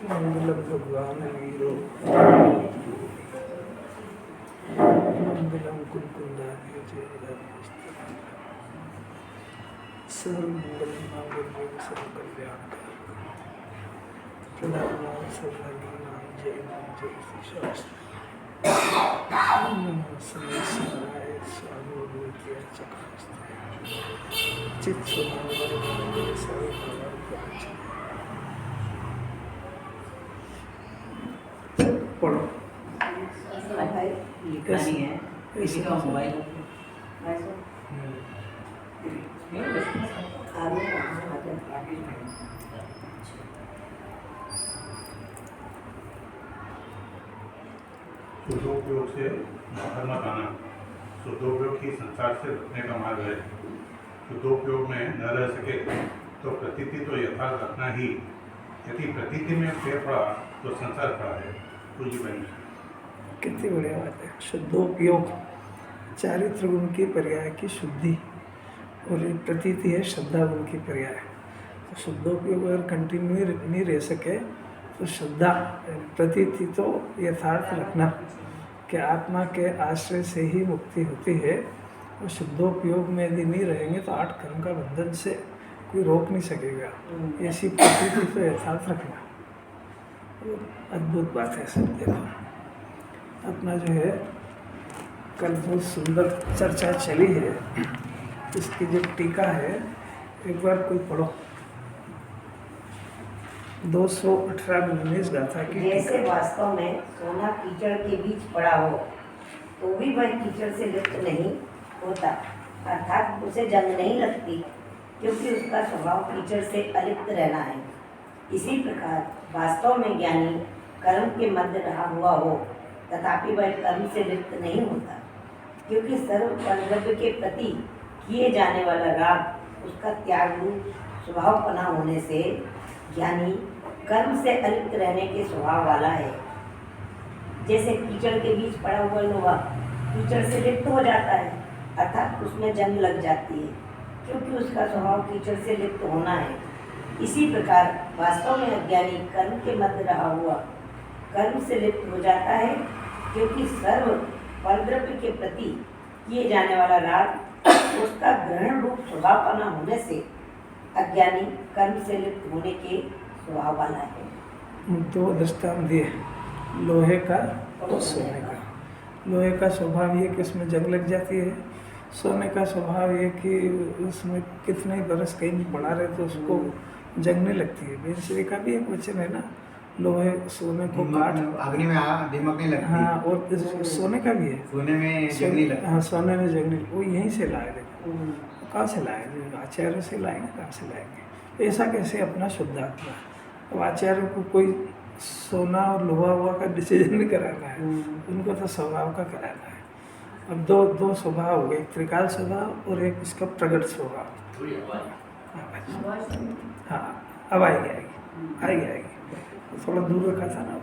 मंगलम भगवान वीरो मंगलम कुलकुंडारी जय सर्वमंगल मांगल्यं सर्वकल्याणकारकं प्रणाम सर्वनाम जय श्री शास्त्र नमः सर्वेश्वराय स्वामी विद्या चक्रस्ते चित्त सुनावर सर्वभगवान पढ़ो लिखनी है किसी का मोबाइल शुद्धोपयोग से बाहर मत आना। शुद्धोपयोग ही संसार से बचने का मार्ग है। शुद्धोपयोग में न रह सके तो प्रतीति तो यथार्थ रखना ही। यदि प्रतीति में फेर पड़ा तो संसार पड़ा है। पूजी बनी कितनी बढ़िया बात है। शुद्धोपयोग चारित्र गुण की पर्याय की शुद्धि और ये प्रतीति है श्रद्धा गुण की पर्याय। तो शुद्धोपयोग अगर कंटिन्यू नहीं रह सके तो श्रद्धा प्रतीति तो यथार्थ रखना कि आत्मा के आश्रय से ही मुक्ति होती है। और शुद्धोपयोग में यदि नहीं रहेंगे तो 8 कर्म का बंधन से कोई रोक नहीं सकेगा। ऐसी प्रतीति तो यथार्थ रखना अद्भुत बात है। सब देखो अपना जो है कल बहुत सुंदर चर्चा चली है, इसकी जो टीका है एक बार कोई पढ़ो। 218 में 19 गाथा की जैसे वास्तव में सोना कीचड़ के बीच पड़ा हो तो भी वह कीचड़ से लिप्त नहीं होता, अर्थात उसे जंग नहीं लगती, क्योंकि उसका स्वभाव कीचड़ से अलिप्त रहना है। इसी प्रकार वास्तव में ज्ञानी कर्म के मध्य रहा हुआ हो तथापि वह कर्म से लिप्त नहीं होता, क्योंकि सर्व कर्तव्य के प्रति किए जाने वाला राग उसका त्याग रूप स्वभावपना होने से ज्ञानी कर्म से अलिप्त रहने के स्वभाव वाला है। जैसे कीचड़ के बीच पड़ा हुआ लोहा कीचड़ से लिप्त हो जाता है, अर्थात उसमें जंग लग जाती है, क्योंकि उसका स्वभाव कीचड़ से लिप्त होना है। इसी प्रकार वास्तव में अज्ञानी कर्म के मध्य रहा हुआ कर्म से लिप्त हो जाता है, क्योंकि सर्व परद्रव्य के प्रति किए जाने वाला राग उसका ग्रहण रूप स्वभावपना होने से अज्ञानी कर्म से लिप्त होने के स्वभाव वाला है। 2 दृष्टांत दिए, लोहे का और सोने का। लोहे का स्वभाव ये कि उसमें जंग लग जाती है, सोने का स्वभाव ये कि उसमें कितने बरस कहीं भी पड़ा रहे तो उसको जंग नहीं लगती है। बेंसरी का भी एक वचन है ना, लोहे सोने को काट अग्नि में दीमक नहीं लगती। हाँ, और सोने का भी है, सोने में जंग नहीं लगती। हाँ, सोने में जंग नहीं, वो यहीं से लाए। देखो कहाँ से लाएंगे? आचार्य से लाएंगे, कहाँ से लाएंगे? ऐसा कैसे अपना शुद्धात्मा? अब आचार्य को कोई सोना और लोहा हुआ का डिसीजन नहीं कराना है, उनको तो स्वभाव का कराना है। अब दो स्वभाव हो गए, एक त्रिकाल स्वभाव और एक इसका प्रगट स्वभाव। हाँ, अब आएगी। थोड़ा दूर रखा था ना,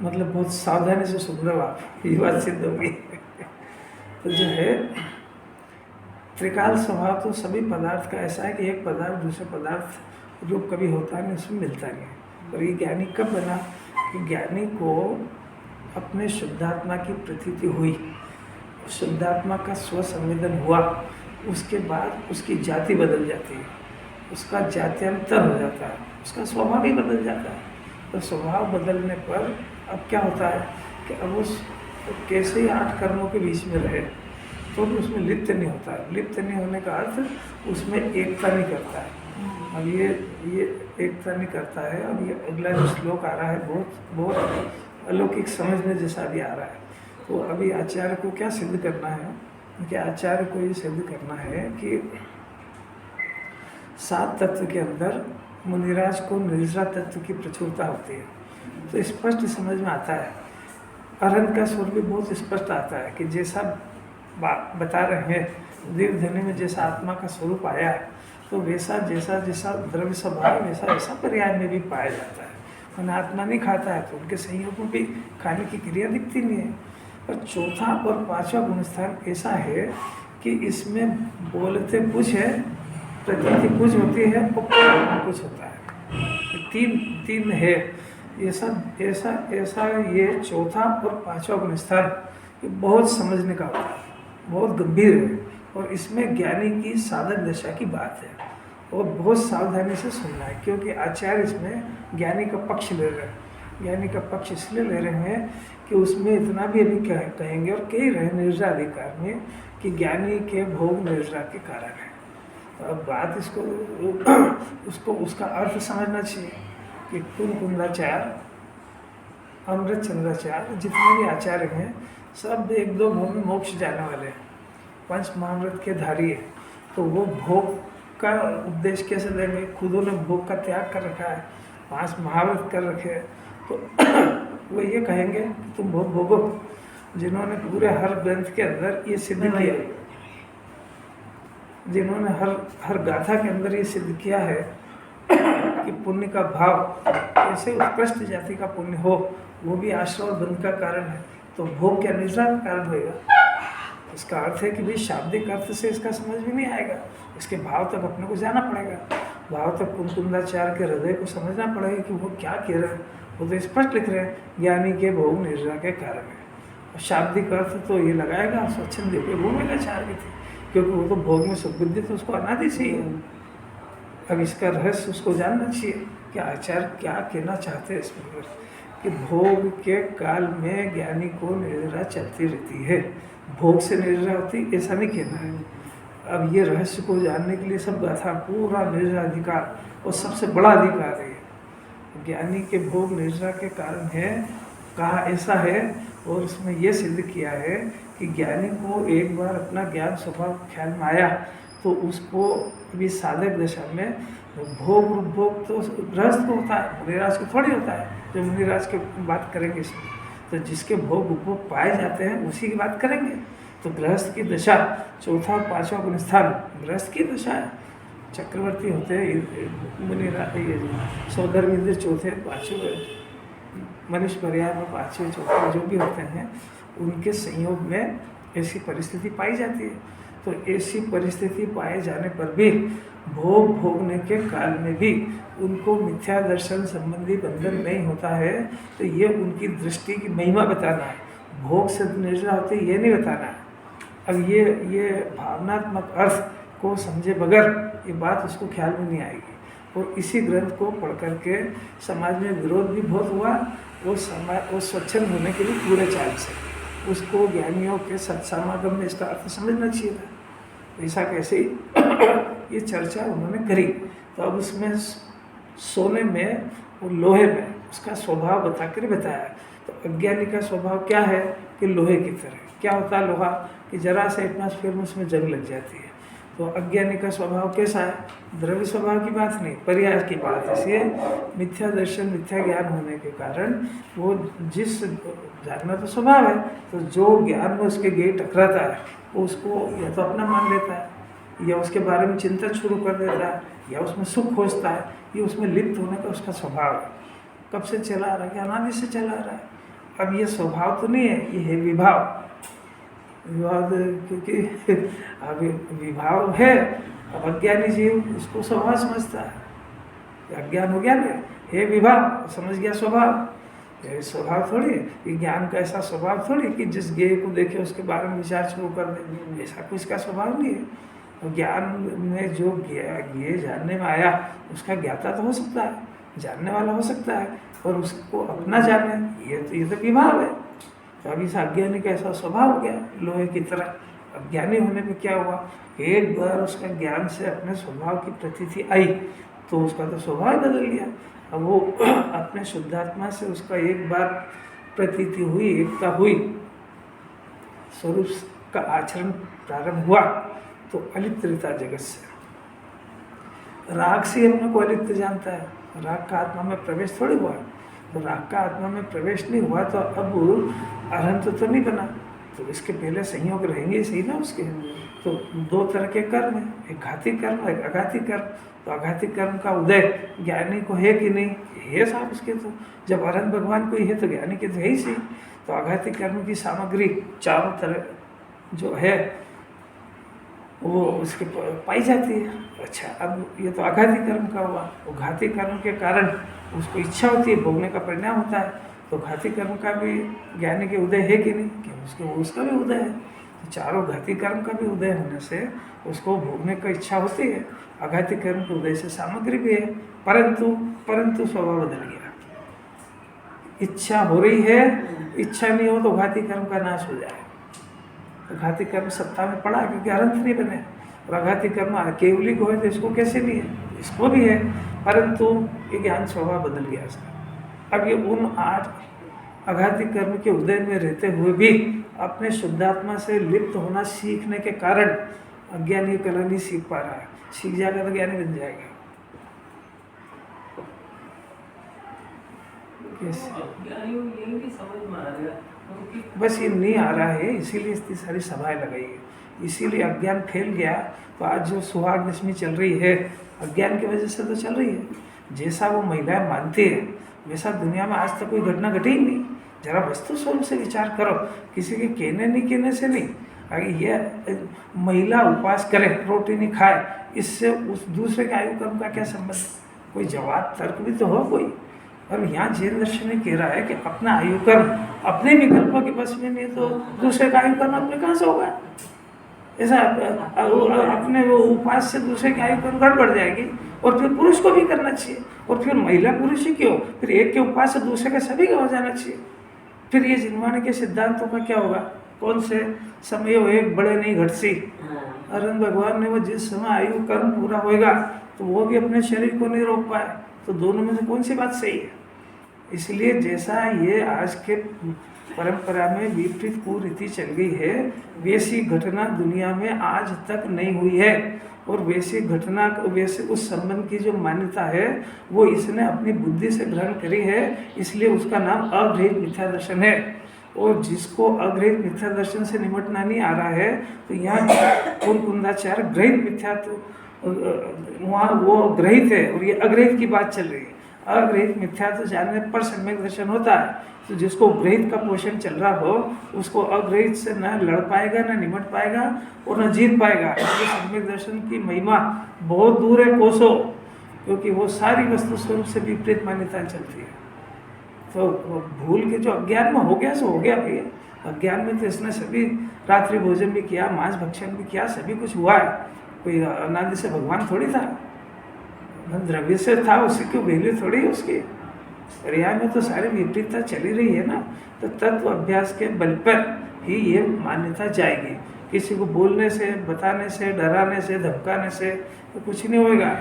मतलब बहुत सावधानी से सुन रहे हो आप, ये बात सिद्ध होगी। तो जो है त्रिकाल स्वभाव तो सभी पदार्थ का ऐसा है कि एक पदार्थ दूसरे पदार्थ रूप कभी होता नहीं, उसमें मिलता नहीं। और ये ज्ञानी कब बना कि ज्ञानी को अपने शुद्धात्मा की प्रतीति हुई, शुद्धात्मा का स्वसंवेदन हुआ, उसके बाद उसकी जाति बदल जाती है, उसका जात्यंतर हो जाता है, उसका स्वभाव ही बदल जाता है। तो स्वभाव बदलने पर अब क्या होता है कि अब उस कैसे ही 8 कर्मों के बीच में रहे तो भी उसमें लिप्त नहीं होता है। लिप्त नहीं होने का अर्थ उसमें एकता नहीं करता है। अब ये एकता नहीं करता है। अब ये अगला जो श्लोक आ रहा है बहुत अलौकिक समझने जैसा भी आ रहा है। तो अभी आचार्य को क्या सिद्ध करना है कि आचार्य को ये सिद्ध करना है कि 7 तत्व के अंदर मुनिराज को निर्जरा तत्व की प्रचुरता होती है। तो स्पष्ट समझ में आता है, अरहंत का स्वर भी बहुत स्पष्ट आता है कि जैसा बता रहे हैं दीर्घध्वनि में जैसा आत्मा का स्वरूप आया है तो वैसा जैसा द्रव्य स्वभाव वैसा पर्याय में भी पाया जाता है। मैंने आत्मा नहीं खाता है तो उनके संयोग में भी खाने की क्रिया दिखती नहीं है। पर चौथा और 5वां गुणस्थान ऐसा है कि इसमें बोलते कुछ है, प्रकृति कुछ होती है और कुछ होता है। तीन तीन है, ऐसा ये चौथा और पांचवा गुण स्थान ये बहुत समझने का होता है, बहुत गंभीर है, और इसमें ज्ञानी की साधक दशा की बात है और बहुत सावधानी से सुनना है, क्योंकि आचार्य इसमें ज्ञानी का पक्ष ले रहे हैं। ज्ञानी का पक्ष इसलिए ले रहे हैं कि उसमें इतना भी अभी कहेंगे और कह रहे हैं निर्जा अधिकार में कि ज्ञानी के भोग निर्जा के कारण है। तो अब बात उसको उसका अर्थ समझना चाहिए कि कुंदाचार्य, अमृत चंद्राचार्य, जितने भी आचार्य हैं सब एक दो भोग में मोक्ष जाने वाले हैं, पंच महामृत के धारी है। तो वो भोग का उपदेश कैसे देंगे? खुद उन्होंने भोग का त्याग कर रखा है, 5 महाव्रत कर रखे हैं, तो वो ये कहेंगे कि तुम भोग भोगो। जिन्होंने पूरे हर ग्रंथ के अंदर ये सिद्ध किया, जिन्होंने हर गाथा के अंदर ये सिद्ध किया है कि पुण्य का भाव कैसे उत्कृष्ट जाति का पुण्य हो, वो भी आश्रय और बंध का कारण है, तो भोग क्या निद्रा का कारण होगा? इसका अर्थ है कि भाई शाब्दिक अर्थ से इसका समझ भी नहीं आएगा, इसके भाव तक अपने को जाना पड़ेगा, भाव तक कुंदाचार्य के हृदय को समझना पड़ेगा कि वो क्या कह रहे हैं। वो तो स्पष्ट लिख रहे हैं ज्ञानी के भोग निद्रा के कारण है, और शाब्दिक अर्थ तो ये लगाएगा स्वच्छंद के भूमिका चार की थी, क्योंकि वो तो भोग में सुख बुद्धि तो उसको अनादि से ही है। अब इसका रहस्य उसको जानना चाहिए कि आचार्य क्या कहना चाहते हैं इसमें, कि भोग के काल में ज्ञानी को निद्रा चलती रहती है, भोग से निद्रा होती ऐसा नहीं कहना है। अब ये रहस्य को जानने के लिए सब गाथा पूरा निद्रा अधिकार और सबसे बड़ा अधिकार है, ज्ञानी के भोग निद्रा के कारण है, कहा ऐसा है, और इसमें यह सिद्ध किया है कि ज्ञानी को एक बार अपना ज्ञान स्वभाव ख्याल में आया तो उसको अभी साधक दशा में भोग तो गृहस्थ को होता है, मुनिराज को थोड़ी होता है। जो मुनिराज की बात करेंगे इसमें, तो जिसके भोग उपभोग पाए जाते हैं उसी की बात करेंगे। तो गृहस्थ की दशा चौथा और पांचवा गुण स्थान गृहस्थ की दशा है। चक्रवर्ती होते हैं मुनिराज, ये सौधर्म इंद्र चौथे, पाँचवें मनुष्य पर्याय में पाँचवें चौथे जो भी होते हैं, उनके संयोग में ऐसी परिस्थिति पाई जाती है। तो ऐसी परिस्थिति पाए जाने पर भी भोग भोगने के काल में भी उनको मिथ्या दर्शन संबंधी बंधन नहीं होता है, तो ये उनकी दृष्टि की महिमा बताना है। भोग से निद्रा होती है ये नहीं बताना है। अब ये भावनात्मक अर्थ को समझे बगैर ये बात उसको ख्याल में नहीं आएगी। और इसी ग्रंथ को पढ़ करके समाज में विरोध भी बहुत हुआ, वो स्वच्छंद होने के लिए पूरे चाल से उसको ज्ञानियों के सत्समागम में इसका अर्थ समझना चाहिए था। ऐसा कैसे ये चर्चा उन्होंने करी, तो अब उसमें सोने में और लोहे में उसका स्वभाव बता कर बताया। तो अज्ञानी का स्वभाव क्या है कि लोहे की तरह। क्या होता है लोहा कि जरा से एटमॉस्फेयर में उसमें जंग लग जाती है। तो अज्ञानी का स्वभाव कैसा है? द्रव्य स्वभाव की बात नहीं, पर्याय की बात है। इसलिए मिथ्या दर्शन मिथ्या ज्ञान होने के कारण वो जिस जानना तो स्वभाव है, तो जो ज्ञान में उसके गे टकराता है वो उसको या तो अपना मान लेता है या उसके बारे में चिंतन शुरू कर देता है या उसमें सुख खोजता है। ये उसमें लिप्त होने का उसका स्वभाव है। कब से चला आ रहा है? अनादि से चला आ रहा है। अब ये स्वभाव तो नहीं है, ये है विभाव। विवाद क्योंकि अभी विभाव है। अब अज्ञानी जीव उसको स्वभाव समझता है। अज्ञान हो गया ना, हे विभाव समझ गया स्वभाव। ये स्वभाव थोड़ी है, ये ज्ञान का ऐसा स्वभाव थोड़ी कि जिस ज्ञेय को देखे उसके बारे में विचार शुरू कर दे, ऐसा कुछ इसका स्वभाव नहीं है। तो ज्ञान में जो ज्ञेय जानने में आया उसका ज्ञाता तो हो सकता है, जानने वाला हो सकता है, और उसको अपना जाने ये तो विभाव है। तो अभी इस अज्ञानी का ऐसा स्वभाव हो गया लोहे की तरह। अज्ञानी होने में क्या हुआ? एक बार उसका ज्ञान से अपने स्वभाव की प्रतीति आई तो उसका तो स्वभाव बदल गया। अब वो अपने शुद्धात्मा से उसका एक बार प्रतीति हुई, एकता हुई, स्वरूप का आचरण प्रारंभ हुआ, तो अलिप्त रहता जगत से। राग से अपने को अलिप्त जानता है, राग का आत्मा में प्रवेश थोड़ी हुआ। तो राग का आत्मा में प्रवेश नहीं हुआ तो अब अरहंत तो नहीं बना, तो इसके पहले संयोग रहेंगे सही ना उसके। तो दो तरह के कर्म है, एक घाती कर्म एक अघाती कर्म। तो अघाती कर्म का उदय ज्ञानी को है कि नहीं? है साहब उसके। तो जब अरहंत भगवान को ही है तो ज्ञानी के तो है ही सही। तो अघाती कर्म की सामग्री चारों तरह जो है वो उसके पाई जाती है। अच्छा, अब ये तो आघाती कर्म का हुआ। वो घाती कर्म के कारण उसको इच्छा होती है, भोगने का परिणाम होता है। तो घाती कर्म का भी ज्ञानी के उदय है कि नहीं, कि उसका भी उदय है। तो चारों घाती कर्म का भी उदय होने से उसको भोगने का इच्छा होती है। आघाती कर्म के उदय से सामग्री भी है, परंतु स्वभाव बदल गया। इच्छा हो रही है, इच्छा नहीं हो तो घाती कर्म का नाश हो जाए। तो घाती कर्म सत्ता में पड़ा क्योंकि अनंत नहीं बने, और अघाती कर्म केवली को है तो इसको कैसे नहीं है, इसको भी है, परंतु ये ज्ञान स्वभाव बदल गया इसका। अब ये उन 8 अघाती कर्म के उदय में रहते हुए भी अपने शुद्धात्मा से लिप्त होना सीखने के कारण अज्ञानी कला नहीं सीख पा रहा है। सीख जाएगा तो ज्ञानी बन जाएगा। बस ये नहीं आ रहा है, इसीलिए इतनी सारी सभाएं लगाई है, इसीलिए अज्ञान फैल गया। तो आज जो सुहाग दशमी चल रही है अज्ञान की वजह से तो चल रही है। जैसा वो महिलाएं मानती है वैसा दुनिया में आज तक कोई घटना घटी ही नहीं। जरा वस्तु स्वरूप से विचार करो, किसी के कहने नहीं कहने से नहीं। अगर ये महिला उपवास करे, रोटी नहीं खाए, इससे उस दूसरे के आयु कर्म का क्या संबंध? कोई जवाब तर्क भी तो हो कोई। और यहाँ जैन दर्शन में कह रहा है कि अपना आयु कर्म अपने विकल्पों के बस में नहीं तो दूसरे का आयु कर्म अपने कहाँ से होगा? ऐसा अपने वो उपवास से दूसरे की आयु कर्म गड़बड़ जाएगी। और फिर पुरुष को भी करना चाहिए, और फिर महिला पुरुष ही क्यों, फिर एक के उपवास से दूसरे का सभी का हो जाना चाहिए। फिर ये जिनवाणी के सिद्धांतों का क्या होगा? कौन से समय हो एक बड़े नहीं घटसी। अरविंद भगवान ने वो जिस समय आयु कर्म पूरा होएगा तो वो भी अपने शरीर को नहीं रोक पाए, तो दोनों में से कौन सी बात सही है? इसलिए जैसा ये आज के परंपरा में विपरीत कुरीति चल गई है, वैसी घटना दुनिया में आज तक नहीं हुई है। और वैसी घटना, वैसे उस संबंध की जो मान्यता है वो इसने अपनी बुद्धि से ग्रहण करी है, इसलिए उसका नाम अग्रहित मिथ्या दर्शन है। और जिसको अग्रहित मिथ्या दर्शन से निपटना नहीं आ रहा है तो यहाँ कुंदाचार्य ग्रहित मिथ्या, वहाँ वो ग्रहित है और ये अग्रहित की बात चल रही है। अग्रहित मिथ्या तो जानने पर सम्यक दर्शन होता है। तो जिसको ग्रहित का पोषण चल रहा हो उसको अग्रहित से न लड़ पाएगा, न निमट पाएगा और न जीत पाएगा। इसलिए सम्यक दर्शन की महिमा बहुत दूर है कोसों, क्योंकि वो सारी वस्तु स्वरूप से विपरीत मान्यताएं चलती है। तो भूल के जो अज्ञान में हो गया सो हो गया भैया। अज्ञान में तो इसने सभी रात्रि भोजन भी किया, मांस भक्षण भी किया, सभी कुछ हुआ है। कोई अनादि से भगवान थोड़ी था, द्रव्य से था, उसकी क्यों वैल्यू थोड़ी है उसकी। और यहाँ में तो सारी विपरीतता चली रही है ना। तो तत्व अभ्यास के बल पर ही ये मान्यता जाएगी। किसी को बोलने से, बताने से, डराने से, धमकाने से तो कुछ नहीं होएगा।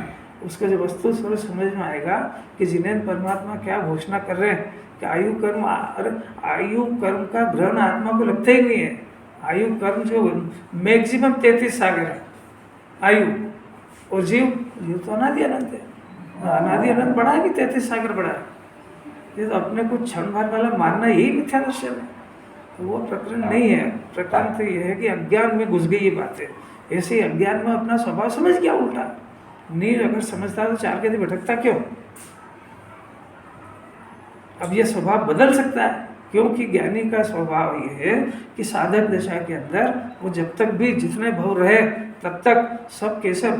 उसका जो वस्तु स्वरूप समझ में आएगा कि जिन्हें परमात्मा क्या घोषणा कर रहे हैं कि आयु कर्म, आयु कर्म का ग्रहण आत्मा को लगता ही नहीं है। आयु कर्म जो मैक्सिमम 33 सागर है आयु, और जीव तो अनादि अनंत है। अनादि अनंत बड़ा है कि 33 सागर बड़ा है? ये तो अपने को क्षण भर वाला मानना यही मिथ्या दर्शन है। तो वो प्रकरण नहीं है। प्रकरण तो ये है कि अज्ञान में घुस गई ये बातें। ऐसे ही अज्ञान में अपना स्वभाव समझ गया उल्टा। नहीं अगर समझता तो चार के भटकता क्यों? अब ये स्वभाव बदल सकता है, क्योंकि ज्ञानी का स्वभाव ये है कि साधक दशा के अंदर वो जब तक भी जितने भाव रहे तब तक सब कैसे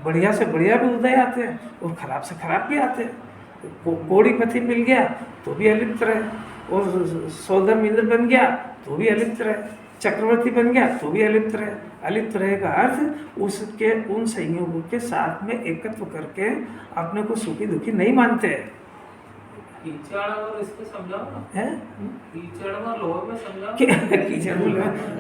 बढ़िया से बढ़िया भी उदय आते हैं और खराब से खराब भी आते हैं। कोड़ीपति मिल गया तो भी अलिप्त रहे, और सौदम इंद्र बन गया तो भी अलिप्त रहे, चक्रवर्ती बन गया तो भी अलिप्त रहे। अलिप्त रहे का अर्थ उसके उन संयोगों के साथ में एकत्व करके अपने को सुखी दुखी नहीं मानते हैं।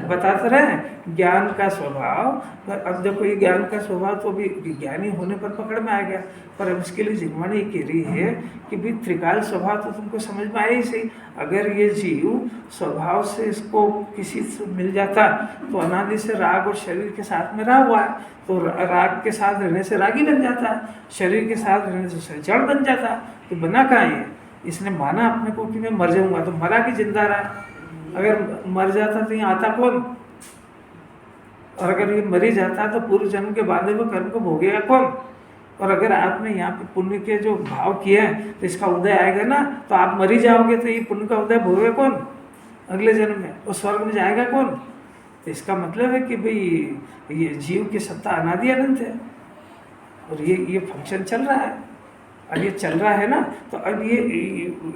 बताते रहे ज्ञान का स्वभाव। अब देखो ये ज्ञान का स्वभाव तो अभी ज्ञानी होने पर पकड़ में आ गया, पर अब इसके लिए जिनवाणी कह रही है कि भी त्रिकाल स्वभाव तो तुमको समझ में आया ही सही। अगर ये जीव स्वभाव से इसको किसी से मिल जाता तो अनादि से राग और शरीर के साथ में रहा हुआ है, तो राग के साथ रहने से रागी बन जाता, शरीर के साथ रहने से जड़ बन जाता। तो बना कहाँ है? इसने माना अपने को कि मैं मर जाऊंगा, तो मरा कि जिंदा रहा। अगर मर जाता तो यहाँ आता कौन? और अगर ये मरी जाता तो पूर्व जन्म के बांधे हुए कर्म को भोगेगा कौन? और अगर आपने यहाँ पे पुण्य के जो भाव किए हैं तो इसका उदय आएगा ना, तो आप मरी जाओगे तो ये पुण्य का उदय भोगेगा कौन अगले जन्म में? और स्वर्ग में जाएगा कौन? तो इसका मतलब है कि भाई ये जीव की सत्ता अनादि अनंत है और ये फंक्शन चल रहा है। अब ये चल रहा है ना, तो अब ये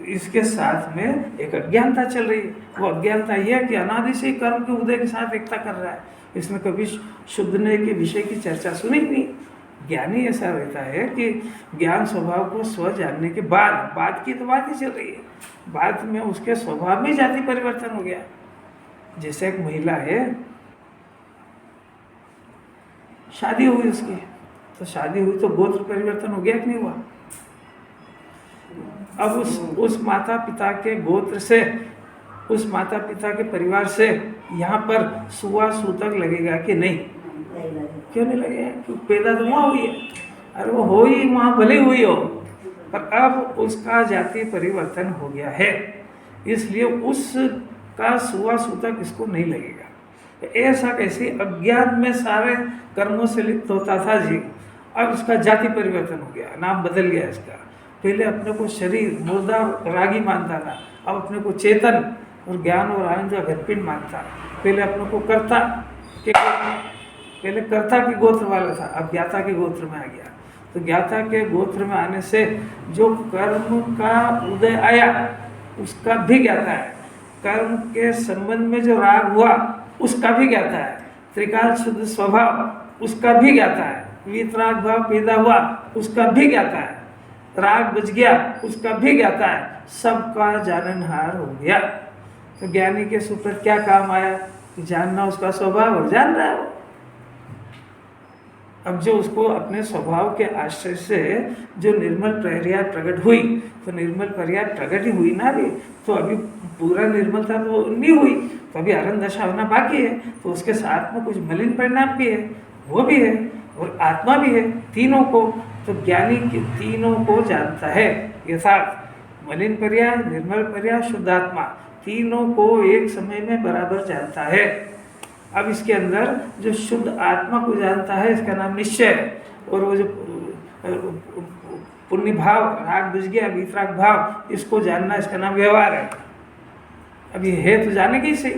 इसके साथ में एक अज्ञानता चल रही है। वो अज्ञानता ये है कि अनादि से ही कर्म के उदय के साथ एकता कर रहा है। इसमें कभी शुद्धने के विषय की चर्चा सुनी नहीं। ज्ञानी ऐसा रहता है कि ज्ञान स्वभाव को स्व जानने के बाद की तो बात ही चल रही है, बाद में उसके स्वभाव में जाति परिवर्तन हो गया। जैसे एक महिला है, शादी हुई उसकी, तो शादी हुई तो गोत्र परिवर्तन हो गया कि नहीं हुआ? अब उस माता पिता के गोत्र से, उस माता पिता के परिवार से यहाँ पर सुआ सूतक लगेगा कि नहीं? क्यों नहीं लगेगा? क्योंकि पैदा तो वहाँ हुई है। अरे वो हो ही वहाँ भले हुई हो, पर अब उसका जाति परिवर्तन हो गया है, इसलिए उसका सुआ सूतक इसको नहीं लगेगा। ऐसा कैसे अज्ञान में सारे कर्मों से लिप्त होता था जी, अब उसका जाति परिवर्तन हो गया, नाम बदल गया इसका। पहले अपने को शरीर मुर्दा रागी मानता था, अब अपने को चेतन और ज्ञान और आनंद का घटपिंड मानता। पहले अपने को कर्ता के गोत्र वाला था, अब ज्ञाता के गोत्र में आ गया। तो ज्ञाता के गोत्र में आने से जो कर्म का उदय आया उसका भी ज्ञाता है, कर्म के संबंध में जो राग हुआ उसका भी ज्ञाता है, त्रिकाल शुद्ध स्वभाव उसका भी ज्ञाता है, वीतराग भाव पैदा हुआ उसका भी ज्ञाता है, राग बच गया उसका भी ज्ञाता है, सबका जाननहार हो गया। तो ज्ञानी के सुपर क्या काम आया कि जानना उसका स्वभाव और जान रहा है वो। अब जो उसको अपने स्वभाव के आश्रय से जो निर्मल प्रक्रिया प्रकट हुई, तो निर्मल प्रक्रिया प्रकट ही हुई ना भी, तो अभी पूरा निर्मलता तो नहीं हुई, तो अभी अरन दशा होना बाकी है। तो उसके साथ में कुछ मलिन परिणाम भी है, वो भी है, और आत्मा भी है, तीनों को। तो ज्ञानी के तीनों को जानता है यथार्थ, मलिन पर्याय, निर्मल पर्याय, शुद्धात्मा, तीनों को एक समय में बराबर जानता है। अब इसके अंदर जो शुद्ध आत्मा को जानता है इसका नाम निश्चय है, और वो जो पुण्य भाव, राग बुझ गया, वीतराग भाव, इसको जानना इसका नाम व्यवहार है। अब ये है तो जानेगी सही।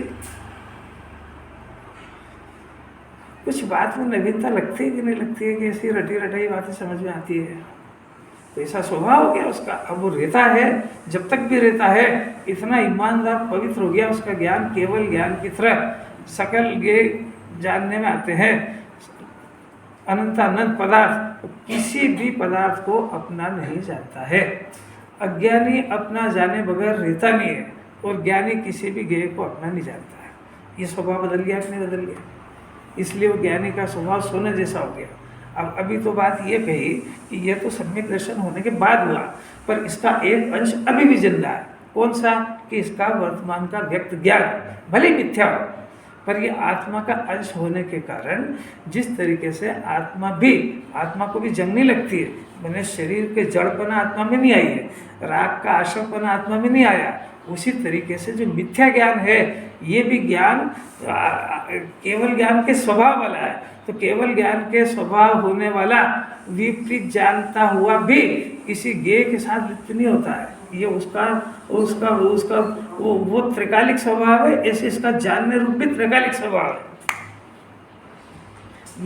कुछ बात में नवीनता लगती है कि नहीं लगती है, कि ऐसी रटी रटाई बातें समझ में आती है, तो ऐसा स्वभाव हो गया उसका। अब वो रहता है, जब तक भी रहता है इतना ईमानदार पवित्र हो गया, उसका ज्ञान केवल ज्ञान की तरह सकल ये जानने में आते हैं अनंतानंत पदार्थ, तो किसी भी पदार्थ को अपना नहीं जानता है। अज्ञानी अपना जाने बगैर रहता नहीं है, और ज्ञानी किसी भी ज्ञेय को अपना नहीं जानता है। ये स्वभाव बदल गया कि नहीं बदल गया? इसलिए वो ज्ञानी का स्वभाव सोने जैसा हो गया। अब अभी तो बात ये कही कि यह तो सम्यक दर्शन होने के बाद हुआ, पर इसका एक अंश अभी भी जिंदा है। कौन सा? कि इसका वर्तमान का व्यक्त ज्ञान भले मिथ्या हो, पर ये आत्मा का अंश होने के कारण जिस तरीके से आत्मा को भी जंग नहीं लगती है, मैंने शरीर के जड़पना आत्मा में नहीं आई है, राग का आश्रमपना आत्मा में नहीं आया, उसी तरीके से जो मिथ्या ज्ञान है ये भी ज्ञान केवल ज्ञान के स्वभाव वाला है। तो केवल ज्ञान के स्वभाव होने वाला विपरीत जानता हुआ भी किसी ज्ञेय के साथ लिप्त नहीं होता है। ये उसका वो त्रिकालिक स्वभाव है, ऐसे इसका जानने रूप भी त्रिकालिक स्वभाव है।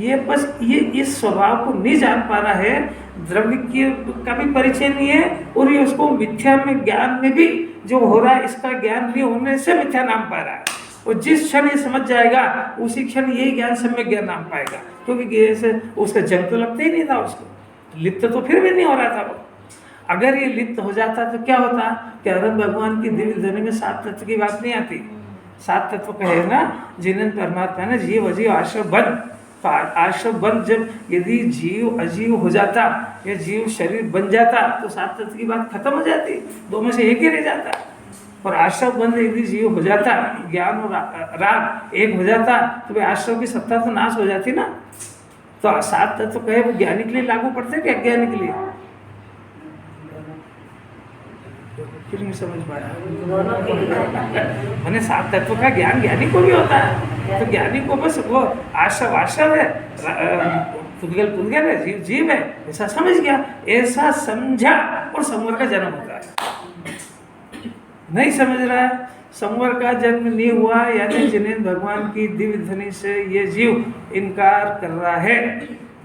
ये बस ये इस स्वभाव को नहीं जान पा रहा है, द्रव्य की का भी परिचय नहीं है, और ये उसको मिथ्या में ज्ञान में भी जो हो रहा है इसका ज्ञान नहीं होने से मिथ्या नाम पा रहा है। और जिस क्षण ये समझ जाएगा उसी क्षण यही ज्ञान सम्यक ज्ञान नाम पाएगा, क्योंकि ऐसे उसका जंग तो लगता ही नहीं था, उसको लिप्त तो फिर भी नहीं हो रहा था वो। अगर ये लिप्त हो जाता तो क्या होता कि अरहंत भगवान की दिव्य ध्वनि में 7 तत्व की बात नहीं आती। 7 तत्व कहे ना, जिन्हें परमात्मा ने जीव अजीव आश्रम बंद, तो आश्रम बंद जब यदि जीव अजीव हो जाता या जीव शरीर बन जाता तो 7 तत्व की बात खत्म हो जाती, 2 में से एक ही रह जाता। और आश्रम बंद यदि जीव हो जाता, ज्ञान और राग एक हो जाता, तो भाई आश्रम की सत्ता तो नाश हो जाती ना। तो 7 तत्व कहे वो ज्ञानी के लिए लागू पड़ते कि अज्ञानी के लिए? फिर नहीं समझ पाया। मैंने 7 तत्व का ज्ञान ज्ञानी को भी होता है, तो ज्ञानी को बस वो आश्रव है, पुद्गल है, जीव जीव है, ऐसा समझ गया, ऐसा समझा और संवर का जन्म होता है। नहीं समझ रहा है, संवर का जन्म नहीं हुआ, यानी जिनेंद्र भगवान की दिव्य ध्वनि से ये जीव इनकार कर रहा है।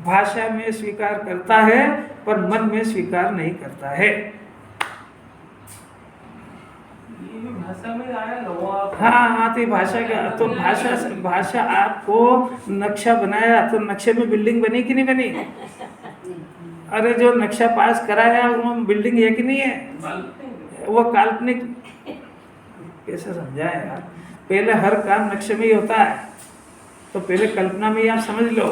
भाषा में स्वीकार करता है पर मन में स्वीकार नहीं करता है। भाषा में आया लोहा। हाँ, तो भाषा का तो भाषा आपको नक्शा बनाया तो नक्शे में बिल्डिंग बनी कि नहीं बनी? अरे जो नक्शा पास कराया वो बिल्डिंग है कि नहीं है? वो काल्पनिक। कैसे समझाए यार? पहले हर काम नक्शे में ही होता है, तो पहले कल्पना में ही आप समझ लो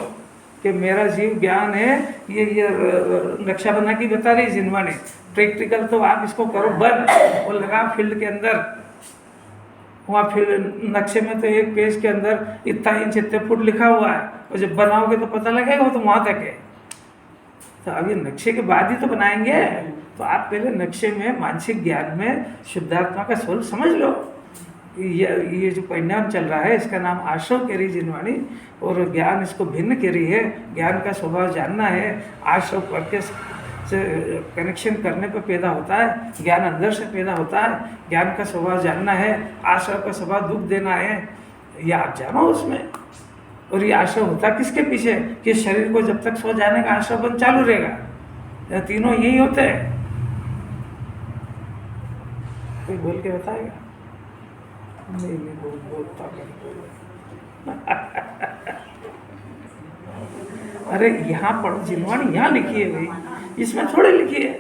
कि मेरा जीव ज्ञान है, ये नक्शा बना के बता रही जिनवा ने। प्रैक्टिकल तो आप इसको करो बंद और लगा फील्ड के अंदर। वहाँ फिर नक्शे में तो एक पेज के अंदर इतना इंच इतने फुट लिखा हुआ है, और जब बनाओगे तो पता लगेगा वो तो वहाँ तक है। तो अभी नक्शे के बाद ही तो बनाएंगे, तो आप पहले नक्शे में मानसिक ज्ञान में शुद्धात्मा का स्वरूप समझ लो। ये जो परिणाम चल रहा है इसका नाम आश्रव कह रही जिनवाणी, और ज्ञान इसको भिन्न कह रही है। ज्ञान का स्वभाव जानना है, आश्रव करके से कनेक्शन करने पर पैदा होता है, ज्ञान अंदर से पैदा होता है। ज्ञान का स्वभाव जानना है, आश्रव का स्वभाव दुख देना है, ये आप जानो उसमें। और ये आश्रव होता किसके पीछे कि शरीर को जब तक सो जाने का आश्रव बंद चालू रहेगा। तीनों यही होते हैं। कोई बोल के बताएगा? नहीं बोलता अरे यहाँ पढ़ो जिनवाणी, यहाँ लिखी है भाई, इसमें थोड़ी लिखी है।